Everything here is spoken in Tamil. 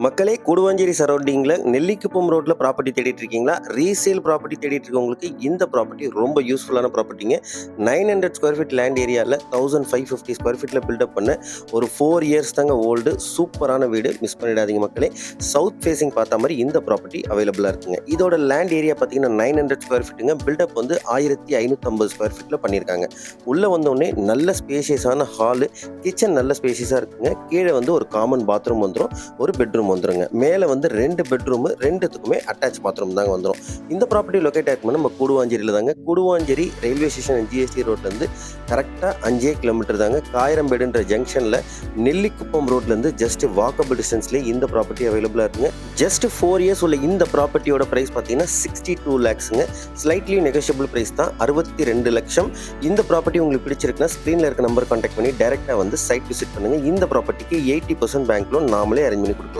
மக்களே கூடுவாஞ்சேரி சரௌண்டிங்கில் நெல்லிக்குப்பம் ரோட்டில் ப்ராப்பர்ட்டி தேடிட்டு இருக்கீங்களா? ரீசேல் ப்ராப்பர்ட்டி தேடிட்டு இருக்கவங்களுக்கு இந்த ப்ராப்பர்ட்டி ரொம்ப யூஸ்ஃபுல்லான ப்ராப்பர்ட்டிங்க. 900 ஸ்கொயர் ஃபீட் லேண்ட் ஏரியாவில் 1550 ஸ்கொயர் ஃபீட்டில் பில்டப் பண்ண ஒரு 4 இயர்ஸ் தாங்க ஓல்டு சூப்பரான வீடு. மிஸ் பண்ணிடாதீங்க மக்களே. சவுத் ஃபேஸிங் பார்த்த மாதிரி இந்த ப்ராப்பர்ட்டி அவைலபிளாக இருக்குங்க. இதோட லேண்ட் ஏரியா பார்த்தீங்கன்னா 900 ஸ்கொயர் ஃபீட்டுங்க. பில்டப் வந்து 1550 ஸ்கொயர் ஃபீட்டில் பண்ணியிருக்காங்க. உள்ளே வந்தோடனே நல்ல ஸ்பேஷியஸான ஹாலு, கிச்சன் நல்ல ஸ்பேஷியஸாக இருக்குங்க. கீழே வந்து ஒரு காமன் பாத்ரூம் வந்துடும், ஒரு பெட்ரூம் வந்துருங்க. மேலே வந்து 2 பெட்ரூம், 2த்துக்குமே அட்டாச் பாத்ரூம் தாங்க வந்துடும். இந்த ப்ராப்பர்ட்டி லொக்கேட் ஆகிருக்குன்னா நம்ம கூடுவாஞ்சேரியில் தாங்க. கூடுவாஞ்சேரி ரயில்வே ஸ்டேஷன் ஜிஎஸ்டி ரோட்லேருந்து கரெக்டாக 5 கிலோமீட்டர் தாங்க. காயரம்பேடுன்ற ஜங்ஷனில் நெல்லிக்குப்பம் ரோட்லேருந்து ஜஸ்ட் வாக்கபிள் டிஸ்டன்ஸ்லேயே இந்த ப்ராப்பர்ட்டி அவைலபிளாக இருக்குங்க. ஜஸ்ட் 4 இயர்ஸ் உள்ள இந்த ப்ராப்பர்ட்டியோட ப்ரைஸ் பார்த்தீங்கன்னா 62 லேக்ஸுங்க. ஸ்லைட்லி நெகோஷியபிள் ப்ரைஸ் தான், 62 லட்சம். இந்த ப்ராப்பர்ட்டி உங்களுக்கு பிடிச்சிருக்குன்னா ஸ்க்ரீனில் இருக்க நம்பர் கான்டாக்ட் பண்ணி டேரெக்டாக வந்து சைட் விசிட் பண்ணுங்கள். இந்த ப்ராப்பர்ட்டிக்கு 80% பேங்க் லோன் நாமளே அரேஞ்ச் பண்ணி கொடுக்கலாம்.